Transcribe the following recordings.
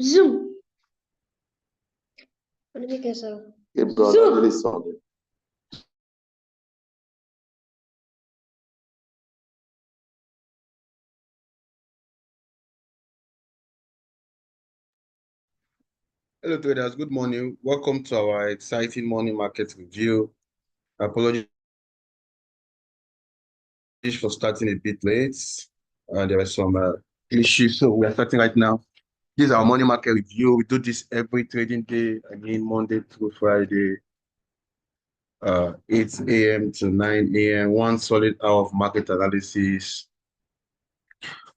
Zoom. Let me guess. Zoom. Hello traders, good morning. Welcome to our exciting morning market review. Apologies for starting a bit late. There were some issues, so we are starting right now. This is our morning market review. We do this every trading day, Monday through Friday, 8 a.m. to 9 a.m. One solid hour of market analysis.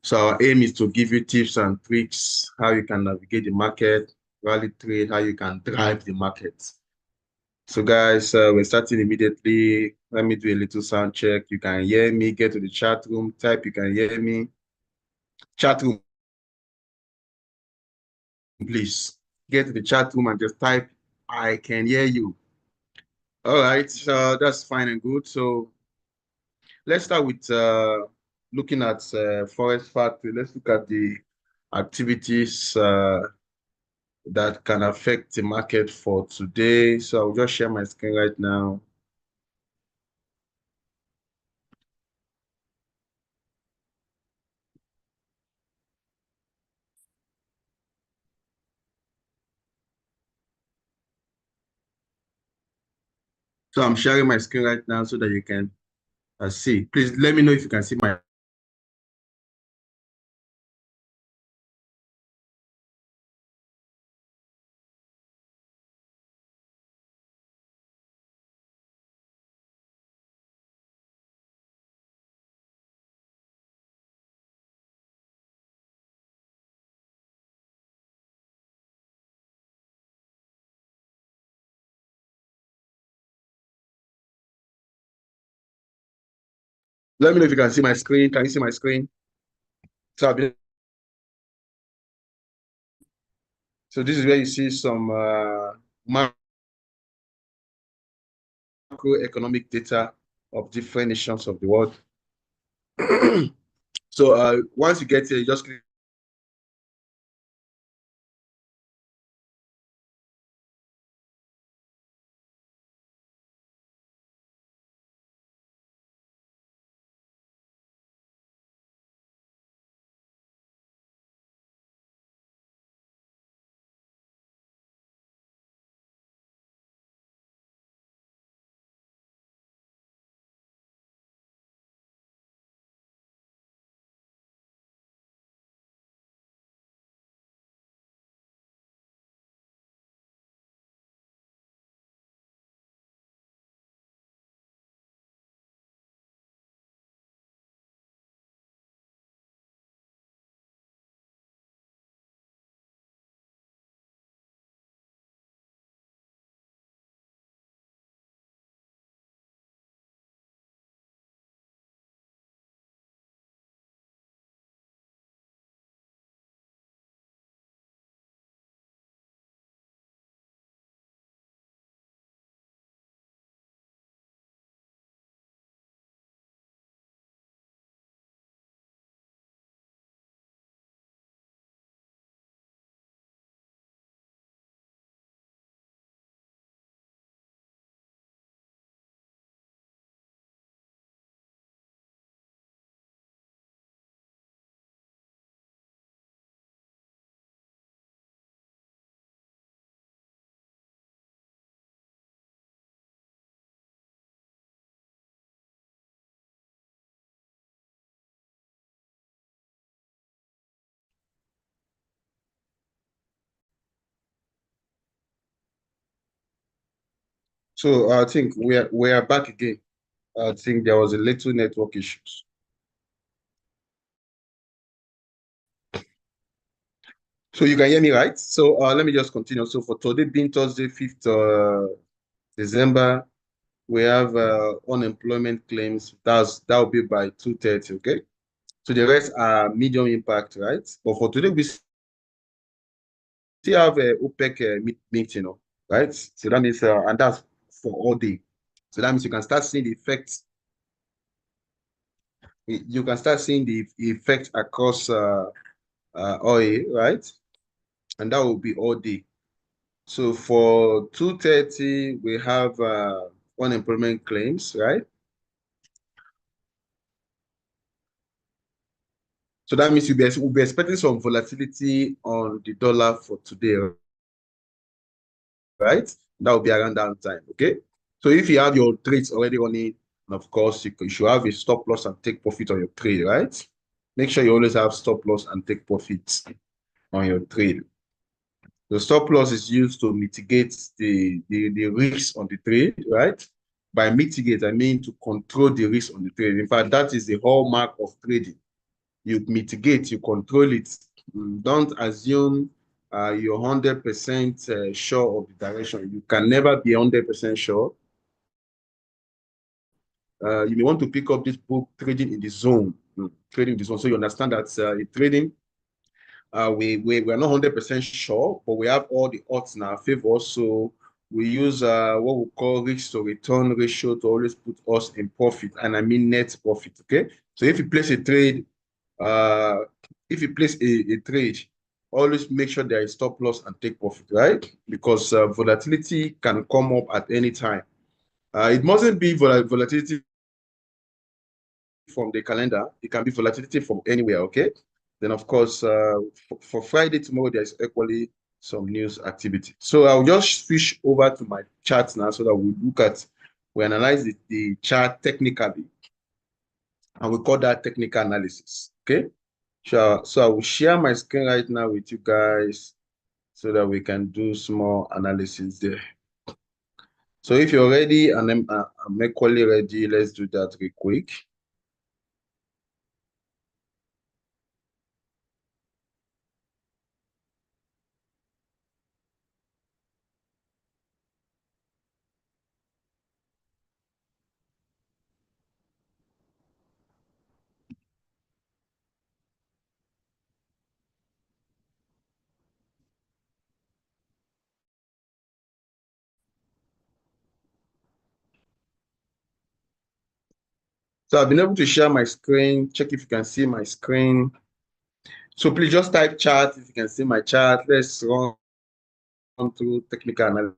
So our aim is to give you tips and tricks, how you can navigate the market, rally trade, how you can drive the market. So guys, we're starting immediately. Let me do a little sound check. You can hear me. Get to the chat room. Type, you can hear me. Chat room, please. Get to the chat room and just type, I can hear you. All right, so that's fine and good. So let's start with looking at Forex Factory. Let's look at the activities that can affect the market for today. So I'll just share my screen right now. So I'm sharing my screen right now so that you can see. Please let me know if you can see my. Let me know if you can see my screen. Can you see my screen? So this is where you see some macroeconomic data of different nations of the world. So once you get here, you just click. So I think we are back again. I think there was a little network issues. So you can hear me, right? So let me just continue. So for today being Thursday, 5th December, we have unemployment claims. That will be by 2:30. Okay. So the rest are medium impact, right? But for today, we still have a OPEC meeting, right? So that means, and that's for all day. So that means you can start seeing the effects. You can start seeing the effect across oil, right? and that will be all day. So for 2:30, we have unemployment claims, right? So that means we'll be expecting some volatility on the dollar for today, right? That will be around that time, okay? So if you have your trades already running, and of course, you should have a stop loss and take profit on your trade, right? Make sure you always have stop loss and take profits on your trade. The stop loss is used to mitigate the risk on the trade, right? By mitigate, I mean to control the risk on the trade. In fact, that is the hallmark of trading. You mitigate, you control it. Don't assume you're 100% sure of the direction. You can never be 100% sure. You may want to pick up this book, Trading in the Zone. Trading in the Zone. So you understand that in trading, we're not 100% sure, but we have all the odds in our favor. So we use what we call risk to return ratio to always put us in profit, and I mean net profit. Okay. So if you place a trade, uh, if you place a trade, always make sure there is stop loss and take profit, right? Because volatility can come up at any time. It mustn't be volatility from the calendar. It can be volatility from anywhere, okay? Then, of course, for Friday tomorrow, there's equally some news activity. So I'll just switch over to my charts now so that we analyze the chart technically, and we call that technical analysis, okay? So I will share my screen right now with you guys so that we can do small analysis there. So if you're ready and I'm equally ready, let's do that real quick. So I've been able to share my screen. Check if you can see my screen. So please just type chart if you can see my chart. Let's run through technical analysis.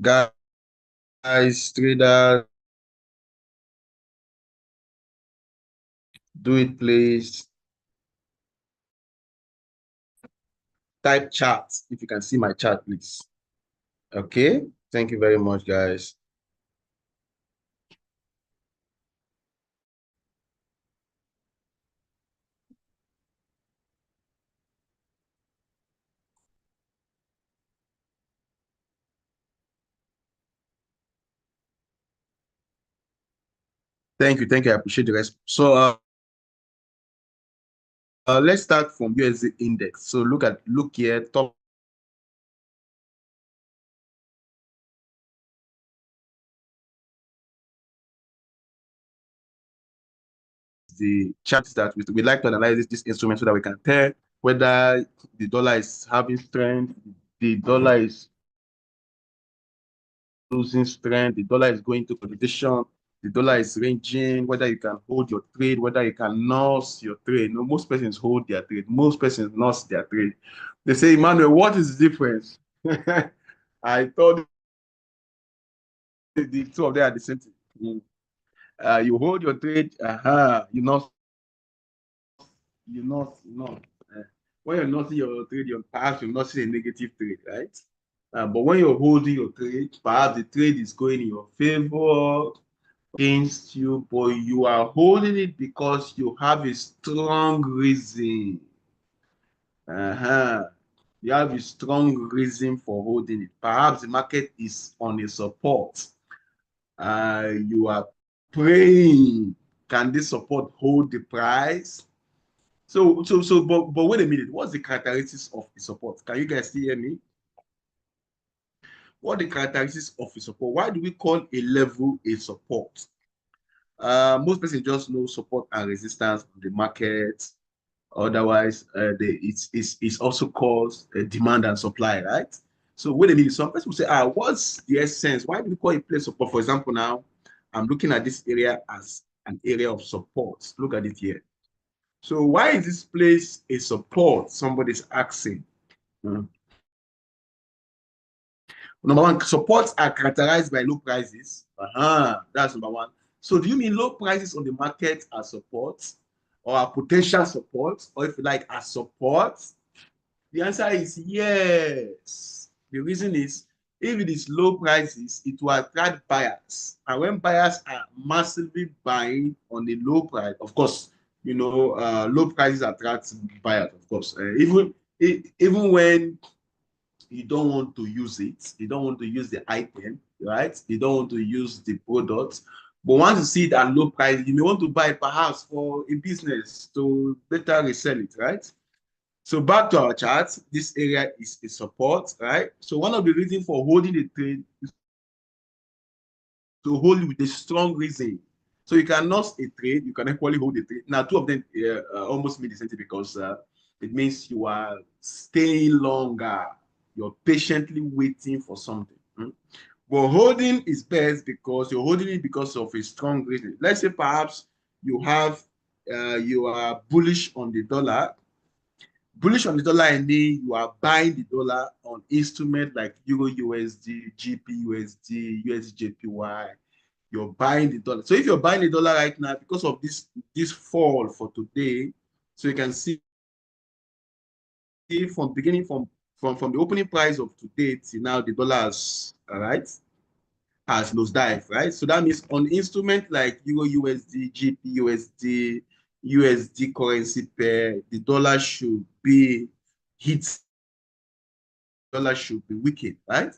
Guys, traders, do it please. Type chart if you can see my chart, please. Okay, thank you very much, guys. Thank you, I appreciate the rest. So let's start from USD index. So look here, top the charts that we like to analyze this instrument so that we can tell whether the dollar is having strength, the dollar is losing strength, the dollar is going to consolidation, the dollar is ranging, whether you can hold your trade, whether you can nurse your trade. No, most persons hold their trade, most persons nurse their trade. They say, Emmanuel, what is the difference? I thought the two of them are the same thing. You hold your trade, you nurse, you nurse. When you're nursing your trade, perhaps you're nursing a negative trade, right? But when you're holding your trade, perhaps the trade is going in your favor, against you, but you are holding it because you have a strong reason. You have a strong reason for holding it. Perhaps the market is on a support. You are praying, can this support hold the price? But wait a minute. What's the characteristics of the support? Can you guys still hear me? What are the characteristics of a support? Why do we call a level a support? Most persons just know support and resistance on the market. Otherwise, it's also called demand and supply, right? So wait a minute. Some people say, what's the essence? Why do we call a place support? For example, now I'm looking at this area as an area of support. Look at it here. So why is this place a support? Somebody's asking. Mm. Number one, supports are characterized by low prices. That's number one. So do you mean low prices on the market are support or are potential support, or if you like, are support? The answer is yes. The reason is if it is low prices, it will attract buyers. And when buyers are massively buying on the low price, of course, low prices attract buyers, of course. Even when you don't want to use it, you don't want to use the item, right? You don't want to use the product. But once you see it at low price, you may want to buy it perhaps for a business to better resell it, right? So back to our chart, this area is a support, right? So one of the reasons for holding the trade is to hold with a strong reason. So you can lost a trade, you can equally hold a trade. Now, two of them almost mean the same thing because it means you are staying longer. You're patiently waiting for something. But holding is best because you're holding it because of a strong reason. Let's say perhaps you are bullish on the dollar. Bullish on the dollar, I mean you are buying the dollar on instrument like Euro USD, GP USD, USD JPY. You're buying the dollar. So if you're buying the dollar right now because of this fall for today, so you can see from beginning from the opening price of today till now the dollar has, all right, has nosedive, right? So that means on instrument like Euro USD, GP USD, USD currency pair, the dollar should be hit, dollar should be weakened, right?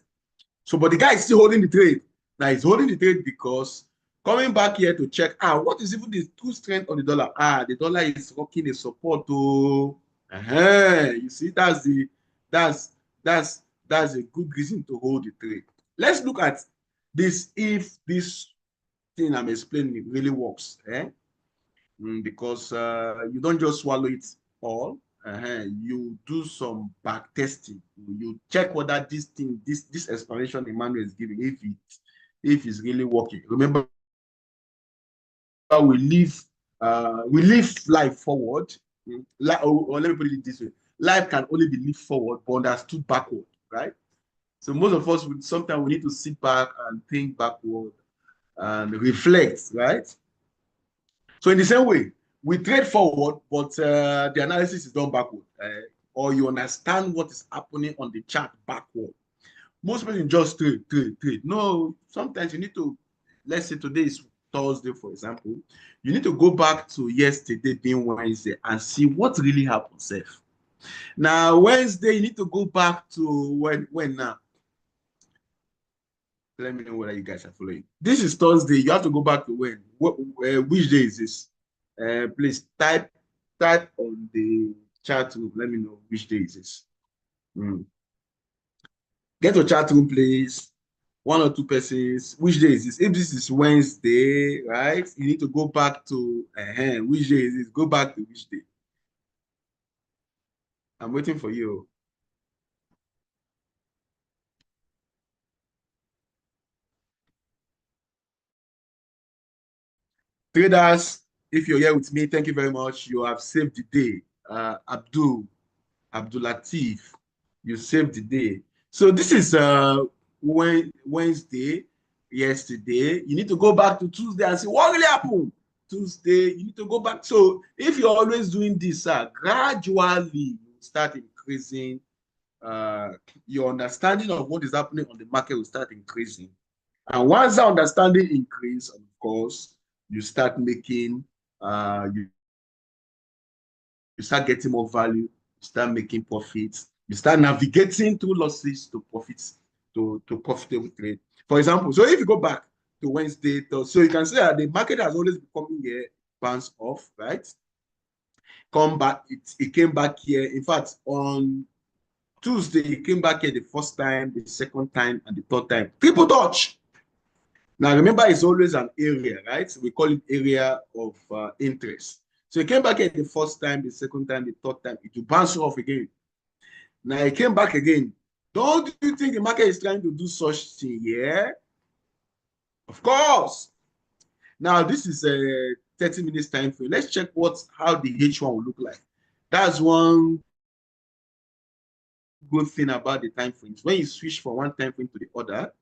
So, but the guy is still holding the trade. Now he's holding the trade because coming back here to check, what is even the true strength on the dollar? The dollar is rocking a support to, you see, that's that's a good reason to hold the trade. Let's look at this if this thing I'm explaining really works, because you don't just swallow it all. You do some back testing. You check whether this explanation Emmanuel is giving, if it's really working. Remember, we live life forward. Or let me put it this way: life can only be lived forward, but understood backward, right? So most of us, sometimes we need to sit back and think backward and reflect, right? So in the same way, we trade forward, but the analysis is done backward, or you understand what is happening on the chart backward. Most people just trade, trade, trade. No, sometimes you need to, let's say today is Thursday, for example, you need to go back to yesterday being Wednesday and see what really happened, Seth. Now, Wednesday, you need to go back to when now? Let me know whether you guys are following. This is Thursday. You have to go back to when? Which day is this? Please type on the chat room. Let me know which day is this. Get your chat room, please. One or two persons. Which day is this? If this is Wednesday, right? You need to go back to which day is this? Go back to which day? I'm waiting for you. Traders, if you're here with me, thank you very much. You have saved the day. Abdul Latif, you saved the day. So this is Wednesday, yesterday. You need to go back to Tuesday and see what really happened. Tuesday, you need to go back. So if you're always doing this, gradually you start increasing. Your understanding of what is happening on the market will start increasing. And once that understanding increase, of course, you start making, you start getting more value, you start making profits, you start navigating through losses to profits, to profitable trade. For example, so if you go back to Wednesday, so you can say that the market has always been coming here, bounce off, right? Come back, it came back here. In fact, on Tuesday, it came back here the first time, the second time, and the third time. Triple touch. Now, remember, it's always an area, right? We call it area of interest. So it came back here the first time, the second time, the third time. It will bounce off again. Now it came back again. Don't you think the market is trying to do such thing here? Of course. Now this is a 30 minutes time frame. Let's check how the H1 will look like. That's one good thing about the time frames. When you switch from one time frame to the other,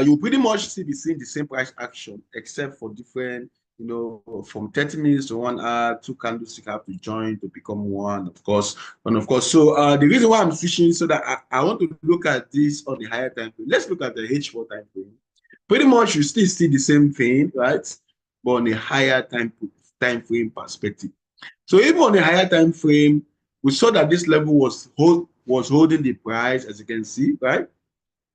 you pretty much see the same price action, except for different, from 30 minutes to 1 hour, two candlesticks have to join to become one, of course. And of course, so the reason why I'm switching so that I want to look at this on the higher time frame. Let's look at the H4 time frame. Pretty much you still see the same thing, right? But on a higher time frame perspective. So even on a higher time frame, we saw that this level was holding the price, as you can see, right?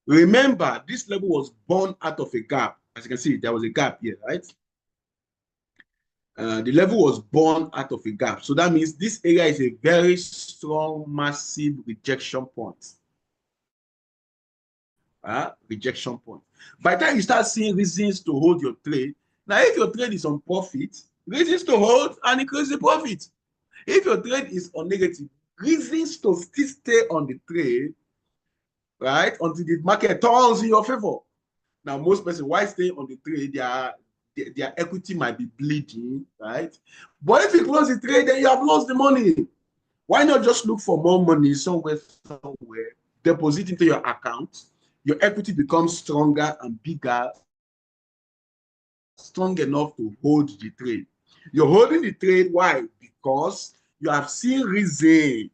Remember, this level was born out of a gap. As you can see, there was a gap here, right? The level was born out of a gap. So that means this area is a very strong, massive rejection point. Rejection point. By the time you start seeing reasons to hold your trade, now if your trade is on profit, reasons to hold and increase the profit. If your trade is on negative, reasons to still stay on the trade, right, until the market turns in your favor. Now, most persons, why stay on the trade, their equity might be bleeding, right? But if you close the trade, then you have lost the money. Why not just look for more money somewhere, deposit into your account? Your equity becomes stronger and bigger, strong enough to hold the trade. You're holding the trade. Why? Because you have seen reason.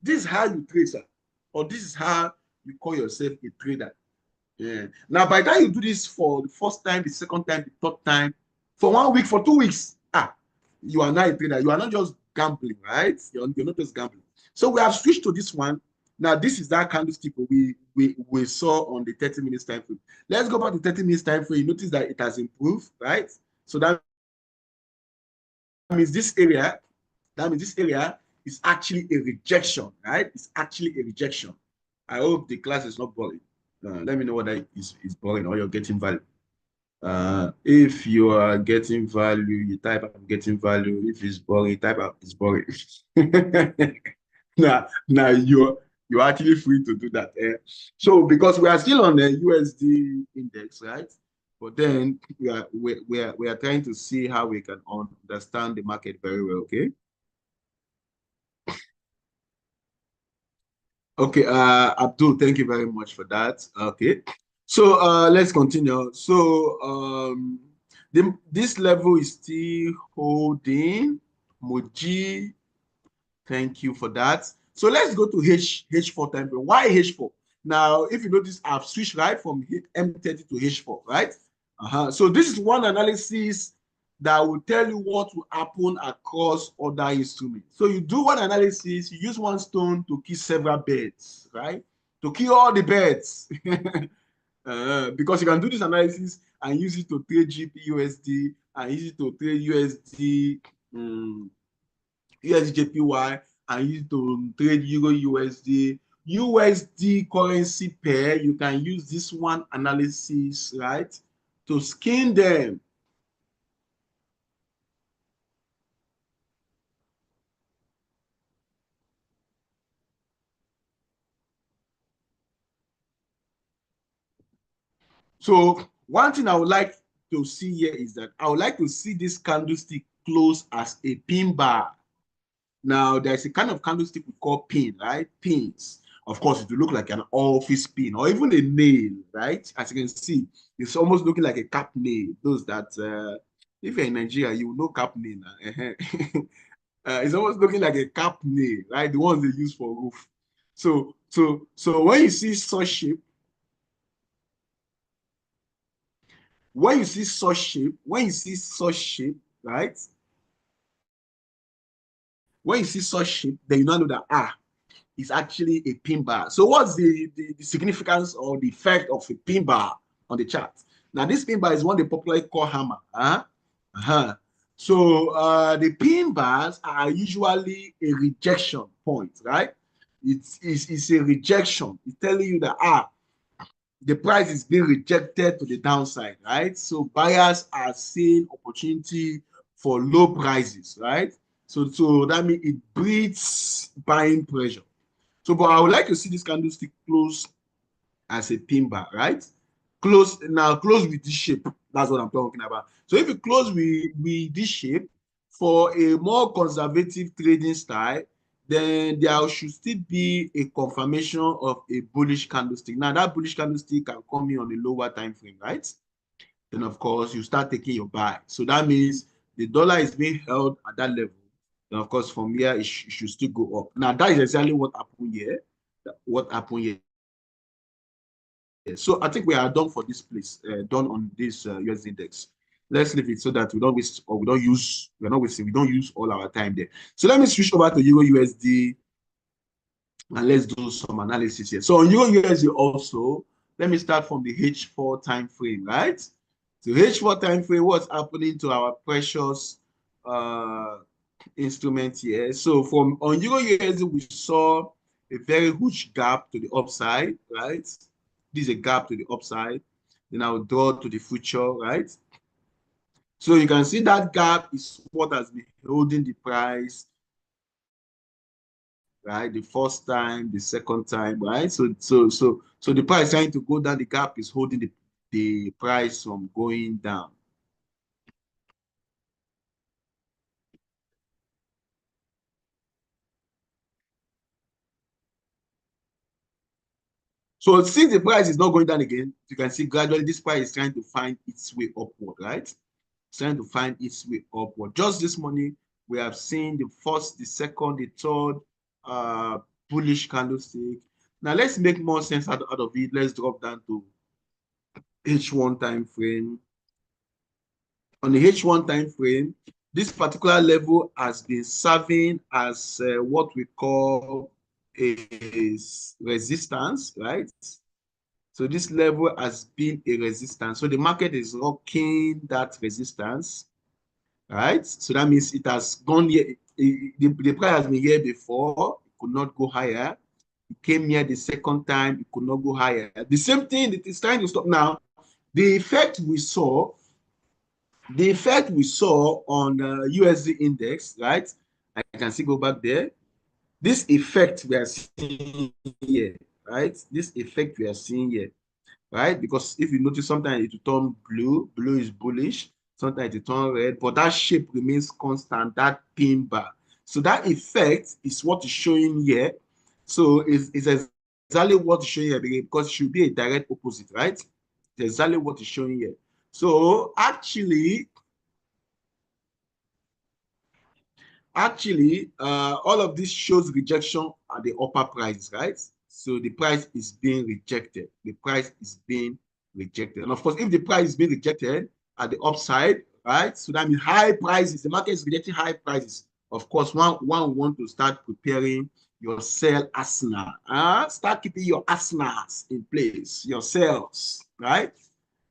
This is how you trade, sir. Or this is how you call yourself a trader. Yeah. Now, by the time you do this for the first time, the second time, the third time, for 1 week, for 2 weeks, you are not a trader. You are not just gambling, right? You're not just gambling. So we have switched to this one. Now, this is that candlestick we saw on the 30 minutes time frame. Let's go back to 30 minutes time frame. You notice that it has improved, right? So that means this area is actually a rejection, right? It's actually a rejection. I hope the class is not boring. Let me know whether it's boring or you're getting value. If you are getting value, you type I'm getting value. If it's boring, type out it's boring. now you're actually free to do that. So because we are still on the USD index, right? But then we are trying to see how we can understand the market very well. Okay. Okay, Abdul, thank you very much for that. Okay, so let's continue. So this level is still holding. Moji, thank you for that. So let's go to H4 time frame. Why H4? Now, if you notice, I've switched right from M30 to H4, right? So this is one analysis that will tell you what will happen across other instruments. So you do one analysis, you use one stone to kill several birds, right? To kill all the birds. Because you can do this analysis and use it to trade GPUSD and use it to trade USD, USDJPY, and use it to trade Euro USD. USD currency pair, you can use this one analysis, right, to skin them. So one thing I would like to see here is that I would like to see this candlestick close as a pin bar. Now, there's a kind of candlestick we call pin, right? Pins. Of course, it will look like an office pin or even a nail, right? As you can see, it's almost looking like a cap nail. Those that, if you're in Nigeria, you know cap nail. It's almost looking like a cap nail, right? The ones they use for roof. So when you see such shape, when you see such shape, right? When you see such shape, then you now know that it's actually a pin bar. So what's the significance or the effect of a pin bar on the chart? Now this pin bar is one they popularly call hammer. So the pin bars are usually a rejection point, right? It's a rejection. It's telling you that the price is being rejected to the downside, right? So buyers are seeing opportunity for low prices, right? So that means it breeds buying pressure. So, but I would like to see this candlestick close as a pin bar, right? Close with this shape. That's what I'm talking about. So if you close with this shape for a more conservative trading style, then there should still be a confirmation of a bullish candlestick. Now, that bullish candlestick can come in on a lower time frame, right? Then, of course, you start taking your buy. So that means the dollar is being held at that level. Then, of course, from here, it should still go up. Now, that is exactly what happened here. What happened here. So I think we are done for this place, done on this US index. Let's leave it so that we don't waste or we're not wasting, we don't use all our time there. So let me switch over to Euro USD and let's do some analysis here. So on Euro USD also, let me start from the H4 time frame, right? So H4 time frame, what's happening to our precious instrument here? So from on Euro USD, we saw a very huge gap to the upside, right? This is a gap to the upside. Then I'll draw to the future, right? So you can see that gap is what has been holding the price, right? The first time, the second time, right? So the price trying to go down, the gap is holding the price from going down. So since the price is not going down again, you can see gradually this price is trying to find its way upward, right? It's trying to find its way upward. Just this morning, we have seen the first, the second, the third bullish candlestick. Now let's make more sense out of it. Let's drop down to H1 time frame. On the H1 time frame, this particular level has been serving as what we call a resistance, right? So this level has been a resistance. So the market is rocking that resistance, right? So that means it has gone here. The price has been here before. It could not go higher. It came here the second time. It could not go higher. The same thing, it is trying to stop now. The effect we saw on the USD index, right? I can see go back there. This effect we are seeing here, right? This effect we are seeing here, right? Because if you notice, sometimes it will turn blue. Blue is bullish. Sometimes it will turn red, but that shape remains constant, that pin bar. So that effect is what is showing here. So it's exactly what is showing here because it should be a direct opposite, right? It's exactly what is showing here. So actually, all of this shows rejection at the upper price, right? So the price is being rejected. The price is being rejected. And of course, if the price is being rejected at the upside, right? So that means high prices, the market is rejecting high prices. Of course, one want to start preparing your sell arsenal. Start keeping your arsenals in place, your sales, right?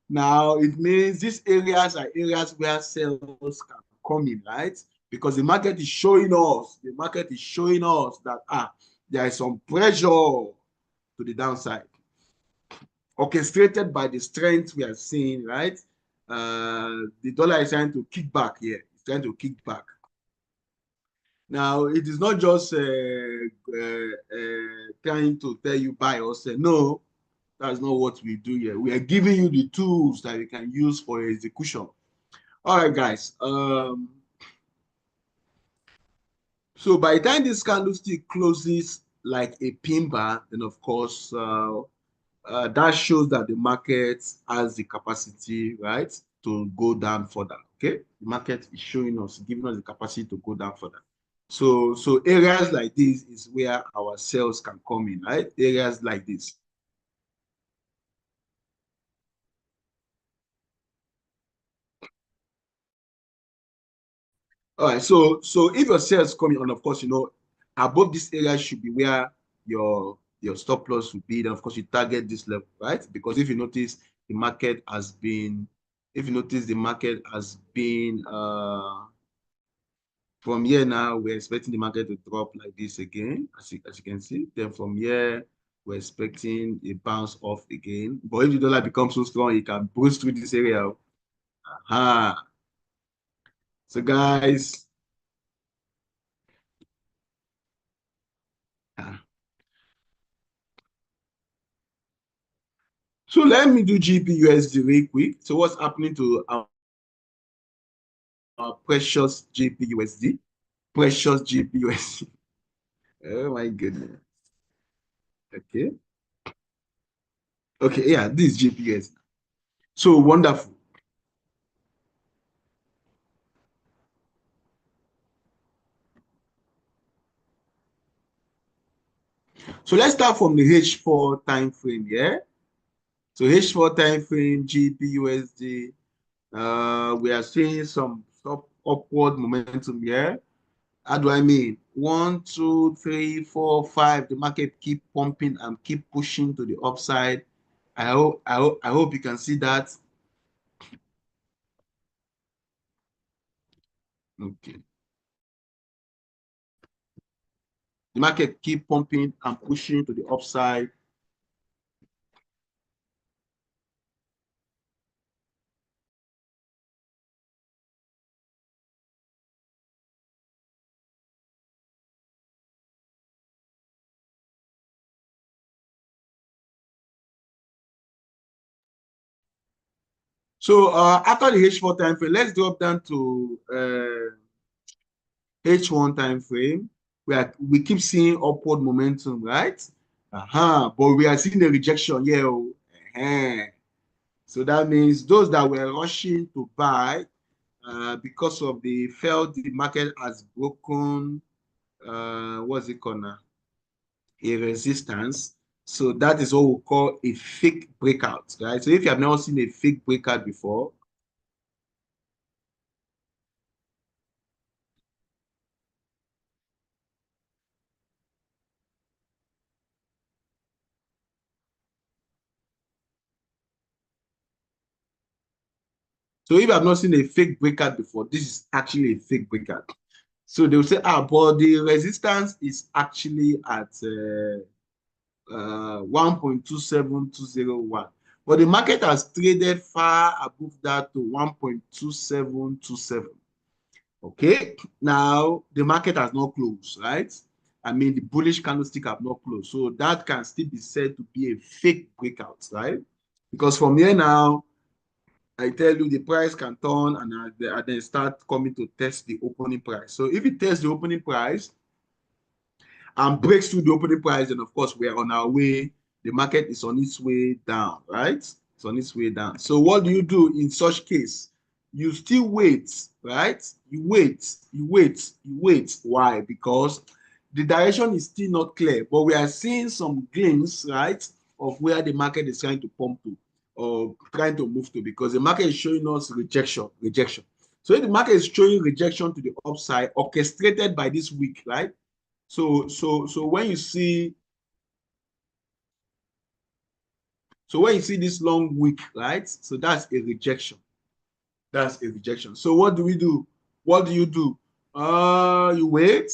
Now, it means these areas are areas where sales can come in, right? Because the market is showing us, that there is some pressure to the downside, orchestrated by the strength we are seeing, right? The dollar is trying to kick back here. It's trying to kick back. Now, it is not just trying to tell you buy or sell. No, that's not what we do here. We are giving you the tools that you can use for execution. All right, guys. So by the time this candlestick closes like a pin bar, then of course that shows that the market has the capacity, right, to go down further. Okay, the market is showing us, giving us the capacity to go down further. So areas like this is where our sales can come in, right? Areas like this. All right, so if your sales coming on, of course, above this area should be where your stop loss would be. Then, of course, you target this level, right? Because if you notice, the market has been, from here now, we're expecting the market to drop like this again, as you can see. Then from here, we're expecting a bounce off again. But if the dollar becomes so strong, it can boost through this area. Aha. So, guys. So let me do GPUSD real quick. So what's happening to our precious GPUSD? Precious GPUSD. Oh my goodness. Okay. Okay, yeah, this is GPS. So wonderful. So let's start from the H4 time frame, yeah? So H4 time frame, GBUSD, we are seeing some upward momentum here. How do I mean? One, two, three, four, five. The market keep pumping and keep pushing to the upside. I hope you can see that. Okay. The market keep pumping and pushing to the upside. So after the H4 time frame, let's drop down to H1 time frame. We keep seeing upward momentum, right? But we are seeing the rejection here. Oh. So that means those that were rushing to buy because of the felt the market has broken what's it called now? A resistance. So that is what we call a fake breakout, right? So if you have never seen a fake breakout before, so if you have not seen a fake breakout before, this is actually a fake breakout. So they will say, but the resistance is actually at 1.27201. But the market has traded far above that to 1.2727. Okay, now the market has not closed, right? I mean, the bullish candlestick have not closed. So that can still be said to be a fake breakout, right? Because from here now, I tell you the price can turn and then start coming to test the opening price. So if it tests the opening price and breaks through the opening price, then of course we are on our way. The market is on its way down, right? It's on its way down. So what do you do in such case? You still wait, right? You wait, you wait, you wait. Why? Because the direction is still not clear, but we are seeing some glimpse, right, of where the market is trying to pump to or trying to move to, because the market is showing us rejection, rejection. So if the market is showing rejection to the upside, orchestrated by this week, right? So when you see this long week, right? So that's a rejection. That's a rejection. So what do we do? What do you do? You wait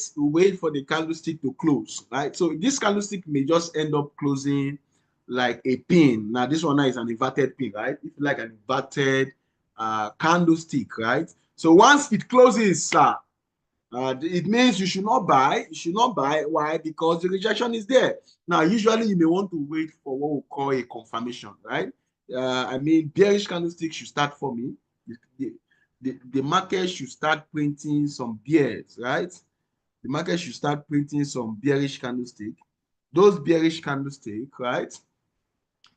for the candlestick to close, right? So this candlestick may just end up closing like a pin. Now this one now is an inverted pin, right? If you like an inverted candlestick, right? So once it closes, it means you should not buy. You should not buy. Why? Because the rejection is there. Now, usually you may want to wait for what we call a confirmation, right? I mean, bearish candlestick should start forming. The, the market should start printing some bears, right? The market should start printing some bearish candlestick. Those bearish candlestick, right,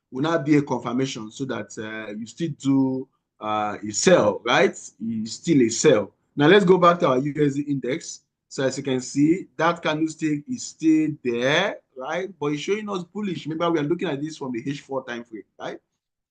will not be a confirmation so that you still do a sell, right? It's still a sell. Now let's go back to our USD index. So as you can see, that candlestick is still there, right? But it's showing us bullish. Remember, we are looking at this from the H4 time frame, right?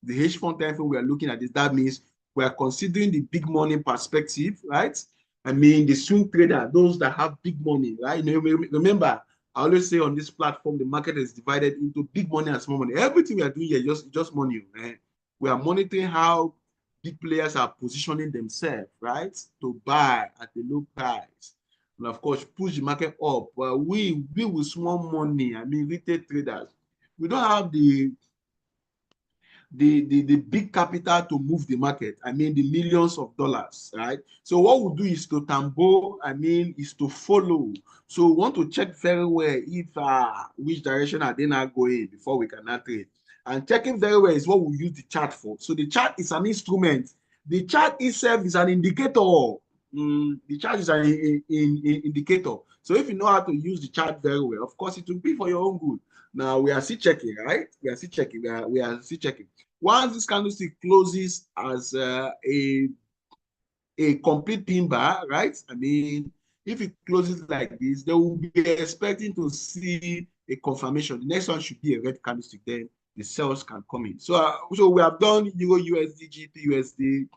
The H4 time frame we are looking at this. That means we are considering the big money perspective, right? I mean, the swing trader, those that have big money, right? Remember, I always say on this platform, the market is divided into big money and small money. Everything we are doing here is just money. Right? We are monitoring how big players are positioning themselves, right, to buy at a low price. And of course, push the market up. But we with small money, I mean, retail traders, we don't have the big capital to move the market. I mean, the millions of dollars, right? So what we do is to tambo, I mean, is to follow. So we want to check very well if which direction are they not going before we cannot trade. And checking very well is what we use the chart for. So the chart is an instrument. The chart itself is an indicator. The chart is an indicator. So if you know how to use the chart very well, of course, it will be for your own good. Now we are still checking, right? We are still checking. We are still checking. Once this candlestick closes as a complete pin bar, right? I mean, if it closes like this, they will be expecting to see a confirmation. The next one should be a red candlestick. Then the sales can come in. So we have done Euro USD, GP USD.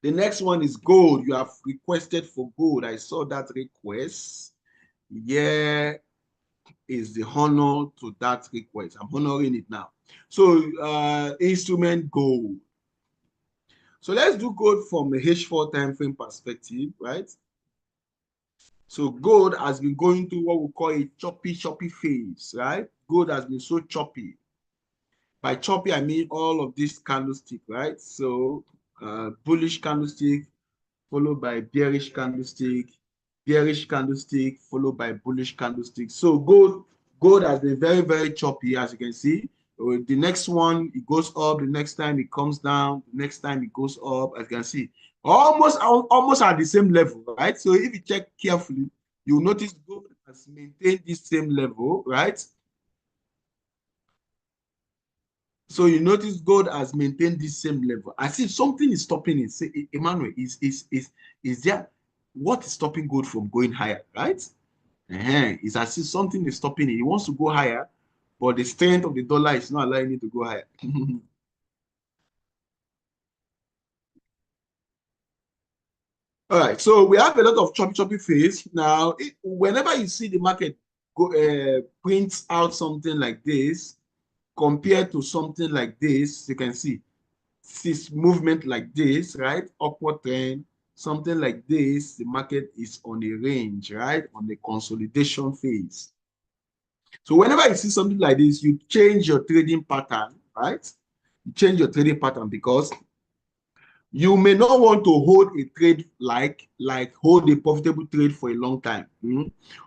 The next one is gold. You have requested for gold. I saw that request. Yeah, is the honor to that request. I'm honoring it now. So instrument gold. So let's do gold from a H4 time frame perspective, right? So gold has been going through what we call a choppy phase, right? Gold has been so choppy. By choppy, I mean all of this candlestick, right? So bullish candlestick followed by bearish candlestick followed by bullish candlestick. So gold has been very, very choppy, as you can see. The next one, it goes up. The next time it comes down. The next time it goes up, as you can see. Almost at the same level, right? So if you check carefully, you'll notice gold has maintained this same level, right? So you notice gold has maintained this same level. As if something is stopping it. Say, Emmanuel, is there what is stopping gold from going higher, right? It's as if something is stopping it. It wants to go higher, but the strength of the dollar is not allowing it to go higher. All right, so we have a lot of choppy phase. Now, whenever you see the market prints out something like this, compared to something like this, you can see this movement like this, right? Upward trend, something like this, the market is on a range, right? On the consolidation phase. So whenever you see something like this, you change your trading pattern, right? You change your trading pattern because you may not want to hold a trade like hold a profitable trade for a long time.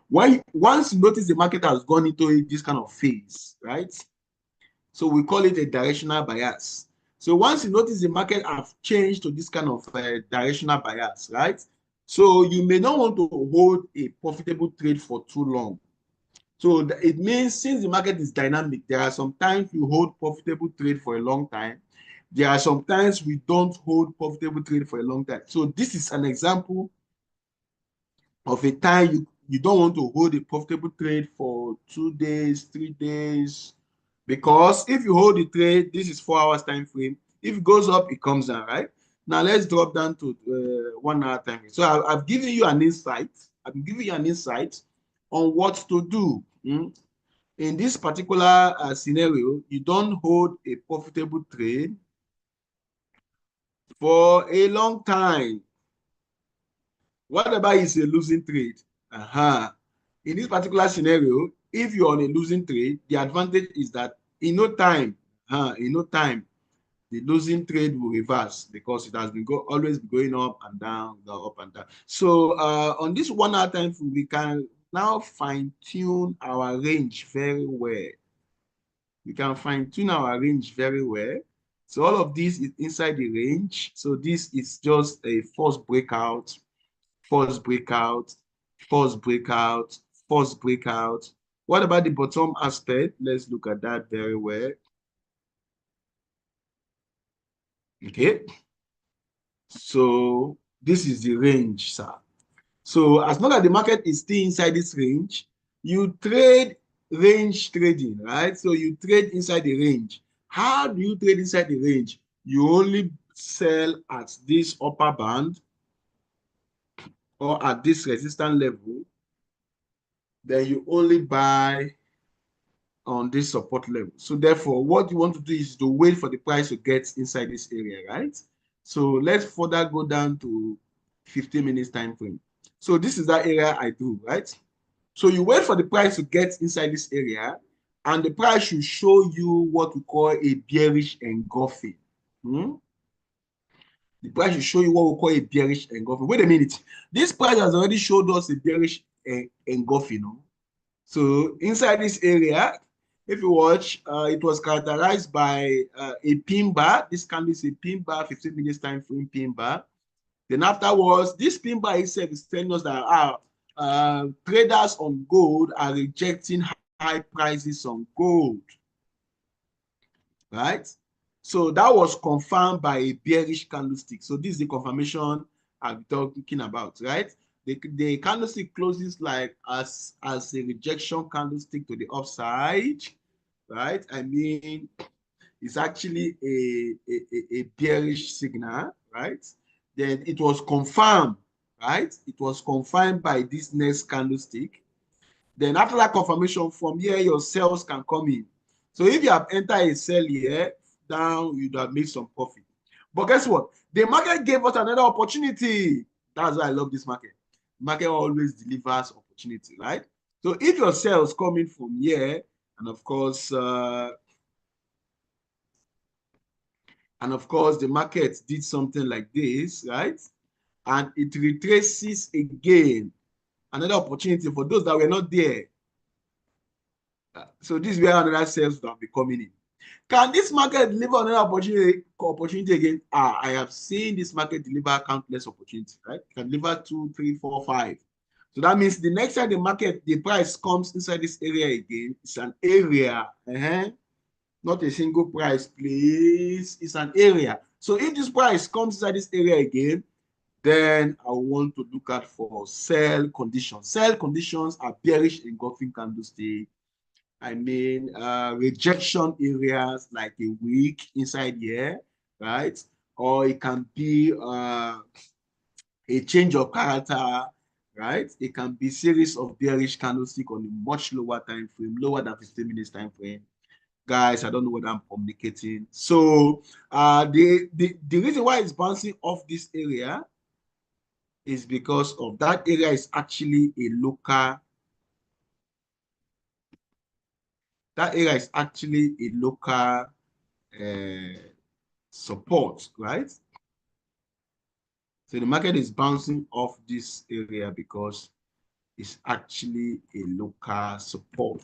Once you notice the market has gone into this kind of phase, right? So we call it a directional bias. So once you notice the market have changed to this kind of directional bias, right? So you may not want to hold a profitable trade for too long. So it means since the market is dynamic, there are some times you hold profitable trade for a long time. There are some times we don't hold profitable trade for a long time. So this is an example of a time you don't want to hold a profitable trade for 2 days, 3 days, because if you hold the trade, this is 4 hours time frame. If it goes up, it comes down, right? Now let's drop down to 1 hour time frame. So I've given you an insight. I'm giving you an insight on what to do. In this particular scenario, you don't hold a profitable trade for a long time. What about is a losing trade? In this particular scenario, if you're on a losing trade, the advantage is that in no time, the losing trade will reverse because it has been always going up and down, up and down. So on this 1 hour time frame, we can now fine tune our range very well. We can fine tune our range very well. So all of this is inside the range. So this is just a false breakout, false breakout, false breakout, false breakout. What about the bottom aspect? Let's look at that very well. Okay. So this is the range, sir. So as long as the market is still inside this range, you trade range trading, right? So you trade inside the range. How do you trade inside the range? You only sell at this upper band or at this resistance level. Then you only buy on this support level. So therefore, what you want to do is to wait for the price to get inside this area, right? So let's further go down to 15 minutes time frame. So this is that area I do, right? So you wait for the price to get inside this area, and the price should show you what we call a bearish engulfing. The price should show you what we call a bearish engulfing. Wait a minute. This price has already showed us a bearish engulfing. So inside this area, if you watch, it was characterized by a pin bar. This candle is a pin bar, 15 minutes time frame pin bar. Then afterwards, this pin bar itself is telling us that traders on gold are rejecting high prices on gold, right? So that was confirmed by a bearish candlestick. So this is the confirmation I'm talking about, right? The candlestick closes like as a rejection candlestick to the upside, right? I mean, it's actually a bearish signal, right? Then it was confirmed, right? It was confirmed by this next candlestick. Then after that confirmation, from here, your sales can come in. So if you have entered a sell here, down, you'd have made some profit. But guess what? The market gave us another opportunity. That's why I love this market. Market always delivers opportunity, right? So if your sales come in from here, and of course, the market did something like this, right? And it retraces again. Another opportunity for those that were not there. So this is where another sales will be coming in. Can this market deliver another opportunity again? I have seen this market deliver countless opportunities, right? It can deliver 2, 3, 4, 5. So that means the next time the price comes inside this area again, it's an area, not a single price, please. It's an area. So if this price comes inside this area again, then I want to look at for sell conditions. Sell conditions are bearish engulfing candlestick. I mean, rejection areas like a week inside here, right? Or it can be a change of character, right? It can be series of bearish candlestick on a much lower time frame, lower than 15 minutes time frame. Guys, I don't know what I'm communicating. So the reason why it's bouncing off this area is because of that area is actually a local. That area is actually a local support, right? So the market is bouncing off this area because it's actually a local support.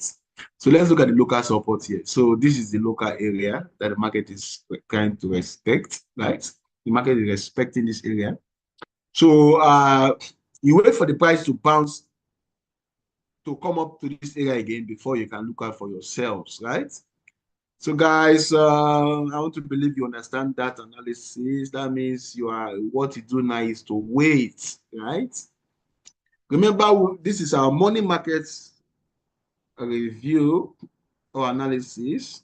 So let's look at the local support here. So this is the local area that the market is trying to respect, right? The market is respecting this area. So you wait for the price to bounce to come up to this area again before you can look out for yourselves, right? So guys, I want to believe you understand that analysis. That means what you do now is to wait, right? Remember, this is our money market review or analysis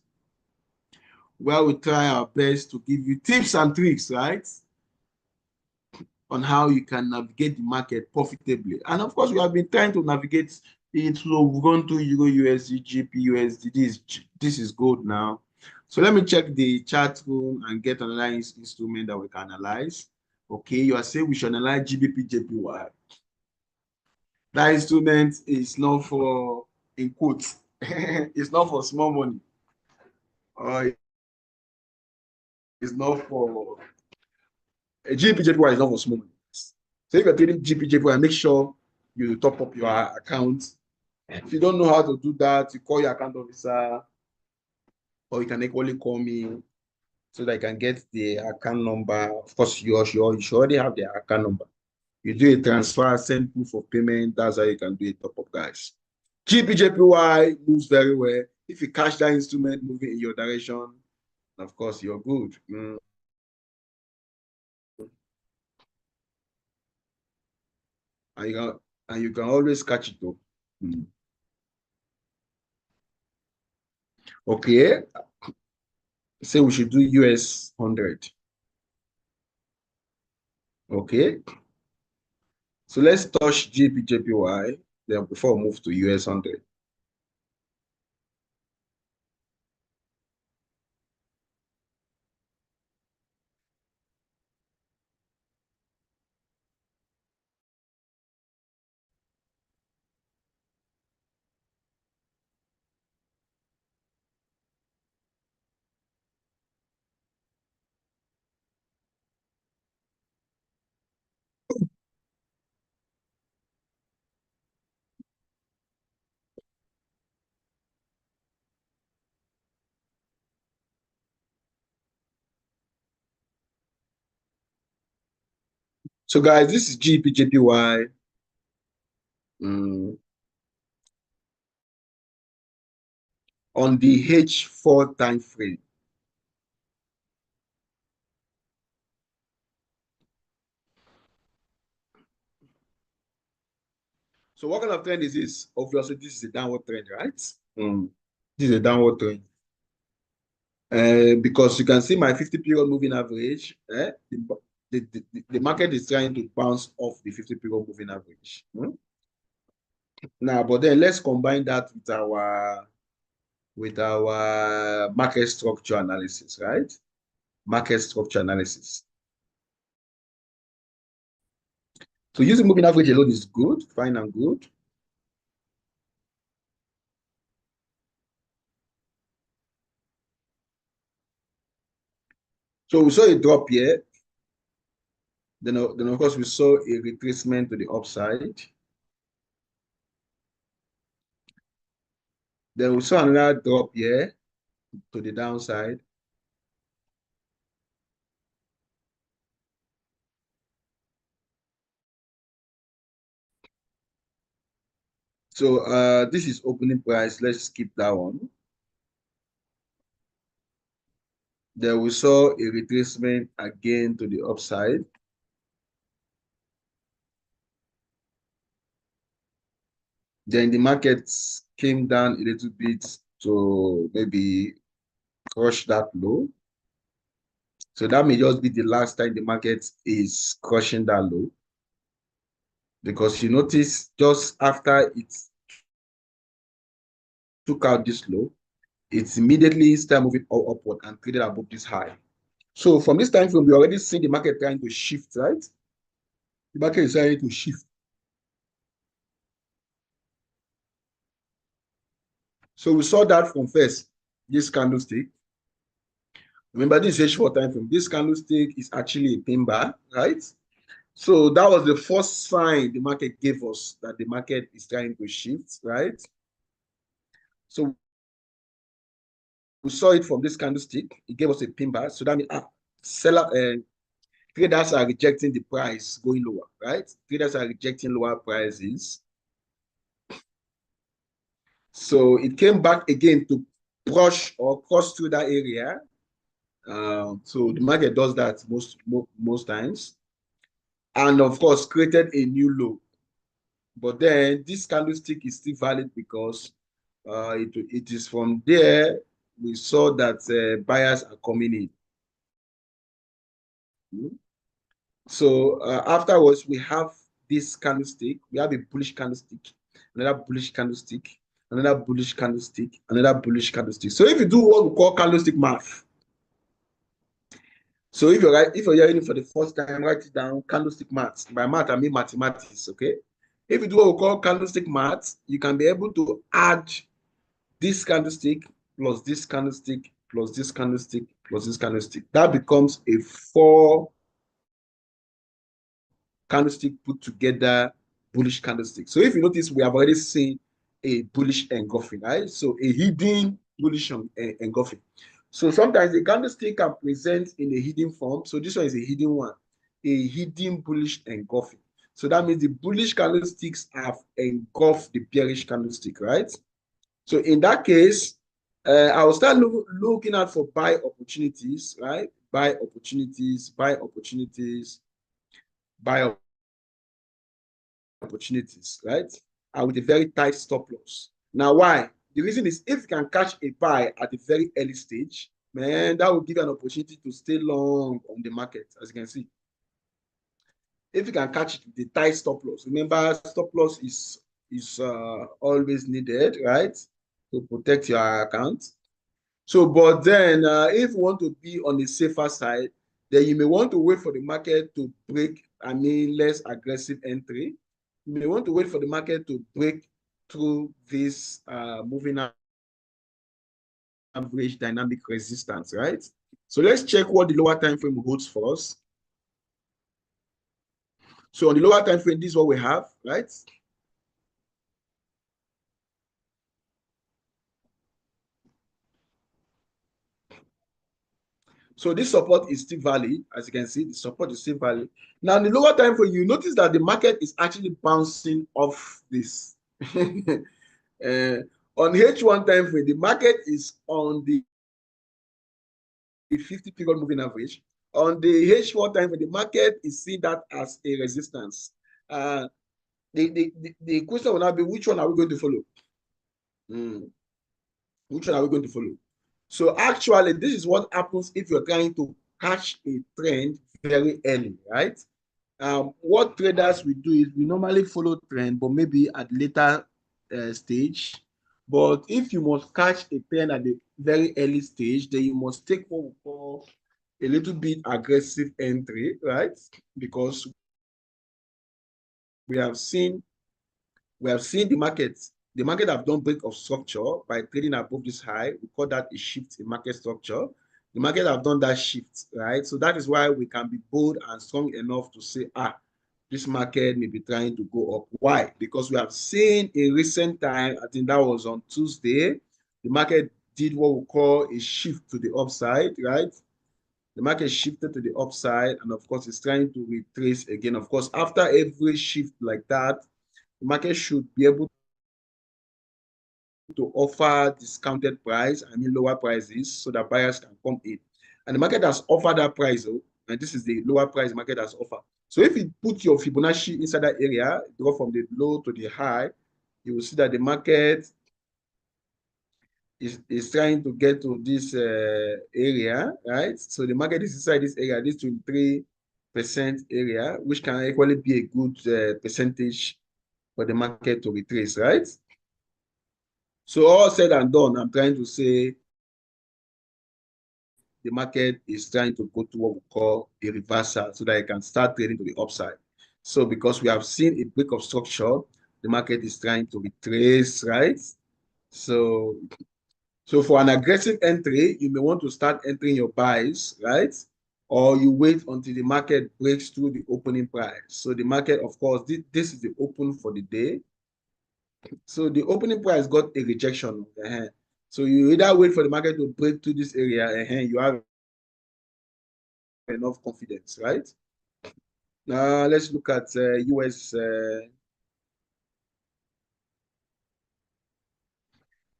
where we try our best to give you tips and tricks, right? On how you can navigate the market profitably. And of course, we have been trying to navigate it. So we've gone to Euro USD, GP USD. This is good now. So let me check the chat room and get another instrument that we can analyze. Okay, you are saying we should analyze GBP JPY. That instrument is not for, in quotes, it's not for small money. Or it's not for, GBP JPY is not for small money. So if you're trading GBP JPY, make sure you top up your account. If you don't know how to do that, you call your account officer, or you can equally call me so that I can get the account number. Of course, you should already have the account number. You do a transfer, send proof of payment. That's how you can do a top up, guys. GBJPY moves very well. If you catch that instrument moving in your direction, of course, you're good. And you can always catch it though. Okay. Say we should do US 100. Okay. So let's touch GBJPY then before we move to US 100. So guys, this is GBJPY. On the H4 time frame. So what kind of trend is this? Obviously, this is a downward trend, right? This is a downward trend. Because you can see my 50 period moving average, the market is trying to bounce off the 50 period moving average. Now, but then let's combine that with our market structure analysis, right? Market structure analysis. So using moving average alone is good, fine and good. So we saw a drop here. Then of course, we saw a retracement to the upside. Then we saw another drop here to the downside. So this is opening price. Let's skip that one. Then we saw a retracement again to the upside. Then the markets came down a little bit to maybe crush that low. So that may just be the last time the market is crushing that low. Because you notice just after it took out this low, it's immediately started moving upward and traded above this high. So from this time frame, we already see the market trying to shift, right? The market is trying to shift. So we saw that from first, this candlestick. Remember, this is H4 time frame. This candlestick is actually a pin bar, right? So that was the first sign the market gave us that the market is trying to shift, right? So we saw it from this candlestick. It gave us a pin bar. So that means traders are rejecting the price going lower, right? Traders are rejecting lower prices. So it came back again to push or cross through that area. So the market does that most times. And of course, created a new low. But then this candlestick is still valid because it is from there we saw that buyers are coming in. So afterwards, we have this candlestick. We have a bullish candlestick, another bullish candlestick, another bullish candlestick, another bullish candlestick. So if you do what we call candlestick math, so if you're hearing it for the first time, write it down, candlestick math. By math, I mean mathematics, okay? If you do what we call candlestick math, you can be able to add this candlestick plus this candlestick plus this candlestick plus this candlestick. That becomes a 4 candlestick put together bullish candlestick. So if you notice, we have already seen a bullish engulfing, right? So a hidden bullish engulfing. So sometimes the candlestick can present in a hidden form. So this one is a hidden one, a hidden bullish engulfing. So that means the bullish candlesticks have engulfed the bearish candlestick, right? So in that case, I will start looking out for buy opportunities, right? Buy opportunities, buy opportunities, buy opportunities, right? And with a very tight stop loss. Now, why? The reason is if you can catch a buy at a very early stage, man, that will give you an opportunity to stay long on the market, as you can see. If you can catch it with a tight stop loss, remember, stop loss is always needed, right? To protect your account. So, but then if you want to be on the safer side, then you may want to wait for the market to break, less aggressive entry. You may want to wait for the market to break through this moving average dynamic resistance, right? So let's check what the lower time frame holds for us. So on the lower time frame, this is what we have, right? So this support is still valid. As you can see, the support is still valid. Now, in the lower time frame, you notice that the market is actually bouncing off this. On H1 time frame, the market is on the 50 period moving average. On the H4 time frame, the market is seeing that as a resistance. The question will now be, which one are we going to follow? Which one are we going to follow? So actually, this is what happens if you're trying to catch a trend very early, right? What traders will do is we normally follow trend, but maybe at later stage. But if you must catch a trend at the very early stage, then you must take what we call a little bit aggressive entry, right? Because we have seen the market. The market have done break of structure by trading above this high. We call that a shift in market structure. The market have done that shift, right? So that is why we can be bold and strong enough to say, this market may be trying to go up. Why? Because we have seen in recent time, I think that was on Tuesday, the market did what we call a shift to the upside, right? The market shifted to the upside, and of course, it's trying to retrace again. Of course, after every shift like that, the market should be able to offer discounted price, lower prices, so that buyers can come in. And the market has offered that price, and this is the lower price the market has offered. So if you put your Fibonacci inside that area, draw from the low to the high, you will see that the market is trying to get to this area, right? So the market is inside this area, this 23% area, which can equally be a good percentage for the market to retrace, right? So all said and done, I'm trying to say the market is trying to go to what we call a reversal so that it can start trading to the upside. So because we have seen a break of structure, the market is trying to retrace, right? So for an aggressive entry, you may want to start entering your buys, right? Or you wait until the market breaks through the opening price. So the market, of course, this is the open for the day. So the opening price got a rejection. So you either wait for the market to break through this area, you have enough confidence, right? Now let's look at US.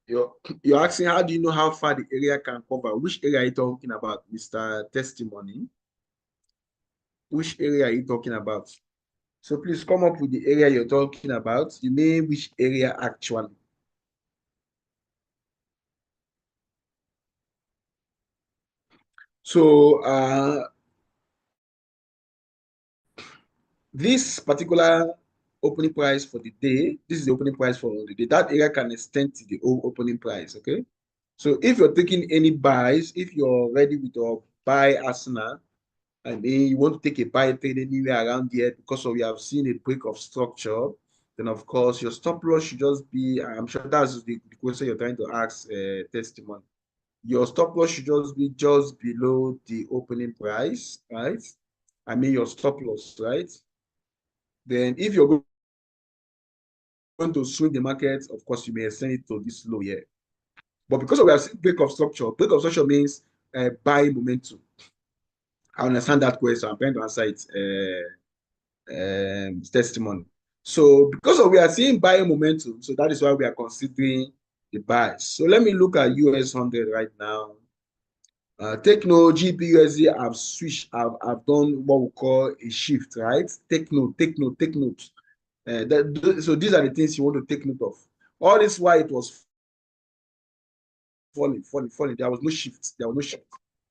You're asking, how do you know how far the area can cover? Which area are you talking about, Mr. Testimony? Which area are you talking about? So please come up with the area you're talking about. You mean which area actually? So this particular opening price for the day, this is the opening price for the day. That area can extend to the opening price, okay? So if you're taking any buys, if you're ready with your buy arsenal, and then you want to take a buy trade anywhere around here because we have seen a break of structure, then of course your stop loss should just be, I'm sure that's the question you're trying to ask, Testimony. Your stop loss should just be just below the opening price, right? Your stop loss, right? Then if you're going to swing the market, of course, you may extend it to this low here. But because we have seen break of structure means buy momentum. I understand that question. I'm trying to answer it. Testimony. So because we are seeing buy momentum, so that is why we are considering the buys. So let me look at US 100 right now. Take note, GBUSD have switched, have done what we call a shift, right? Take note. So these are the things you want to take note of. All this while it was falling. There was no shift.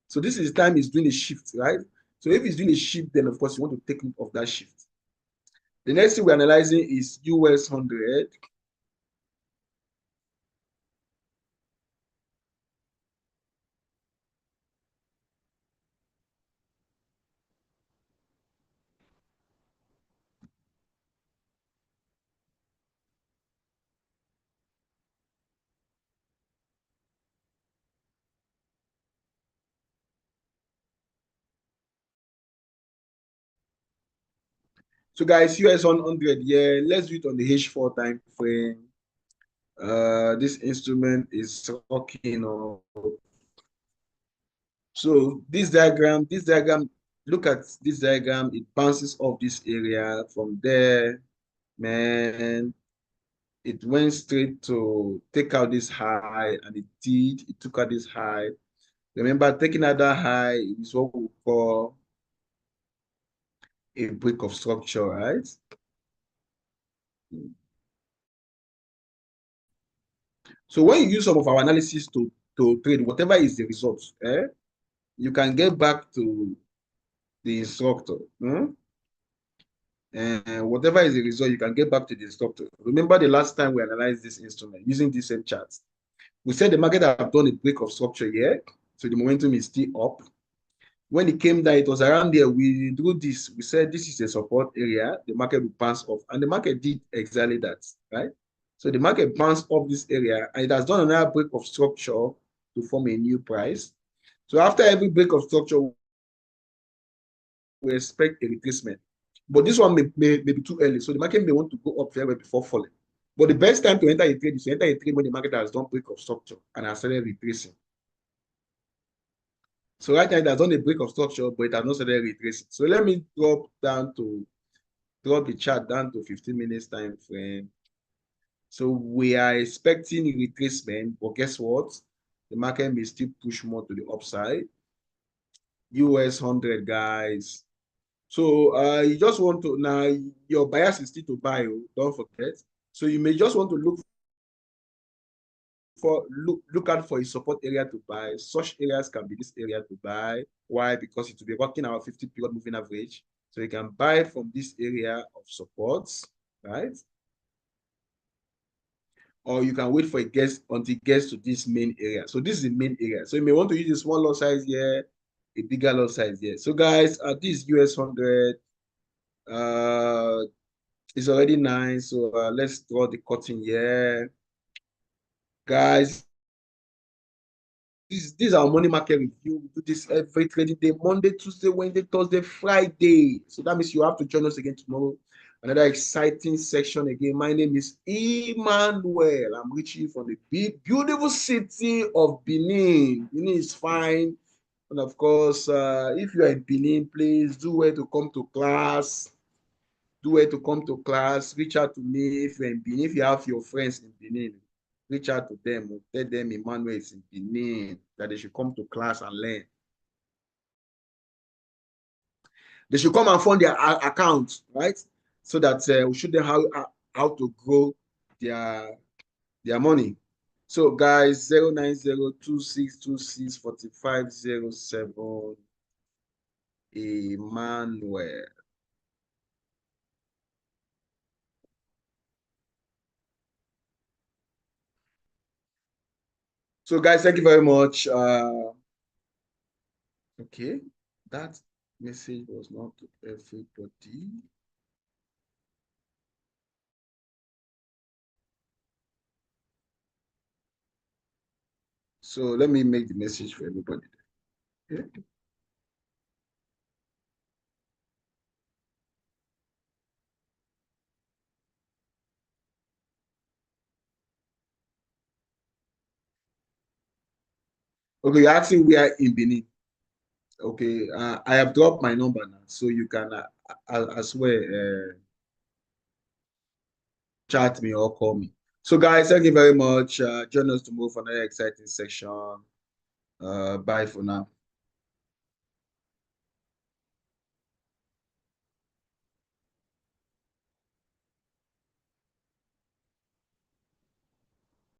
So this is the time it's doing a shift, right? So if it's doing a shift, then of course you want to take note of that shift. The next thing we're analyzing is US 100. So guys, US 100, yeah, let's do it on the H4 time frame. This instrument is rocking. So this diagram, look at this diagram, it bounces off this area from there, man. It went straight to take out this high, and it took out this high. Remember, taking out that high is what we call a break of structure, right? So when you use some of our analysis to trade, whatever is the result, you can get back to the instructor. And whatever is the result, you can get back to the instructor. Remember the last time we analyzed this instrument using this same chart. We said the market have done a break of structure here. So the momentum is still up. When it came down, it was around there. We drew this. We said this is a support area. The market will bounce off. And the market did exactly that, right? So the market bounced off this area, and it has done another break of structure to form a new price. So after every break of structure, we expect a retracement. But this one may be too early. So the market may want to go up very well before falling. But the best time to enter a trade is to enter a trade when the market has done break of structure and has started retracing. So right now it has done a break of structure, but it has not started retracing. So let me drop the chart down to 15 minutes time frame. So we are expecting retracement, but guess what? The market may still push more to the upside. US 100, guys. So you just want to, now your bias is still to buy, don't forget. So you may just want to look out for a support area to buy. Such areas can be this area to buy. Why? Because it will be working our 50-period moving average. So you can buy from this area of supports, right? Or you can wait for a guess until it gets to this main area. So this is the main area. So you may want to use a small lot size here, a bigger lot size here. So guys, at this US 100, it's already 9. So let's draw the cutting here. Guys, this is our money market review. We do this every trading day, Monday, Tuesday, Wednesday, Thursday, Friday. So that means you have to join us again tomorrow. Another exciting section again. My name is Emmanuel. I'm reaching you from the big, beautiful city of Benin. Benin is fine. And of course, if you are in Benin, please do where to come to class. Do where to come to class. Reach out to me if you're in Benin. If you have your friends in Benin, reach out to them. Tell them Emmanuel is in Benin, that they should come to class and learn. They should come and fund their account, right? So that we show them how to grow their money. So guys, 09026264507, Emmanuel. So guys, thank you very much. Okay, that message was not to everybody. So let me make the message for everybody. Okay. Okay, you're asking where in Benin. Okay, I have dropped my number now, so you can as well chat me or call me. So, guys, thank you very much. Join us tomorrow for another exciting section. Bye for now.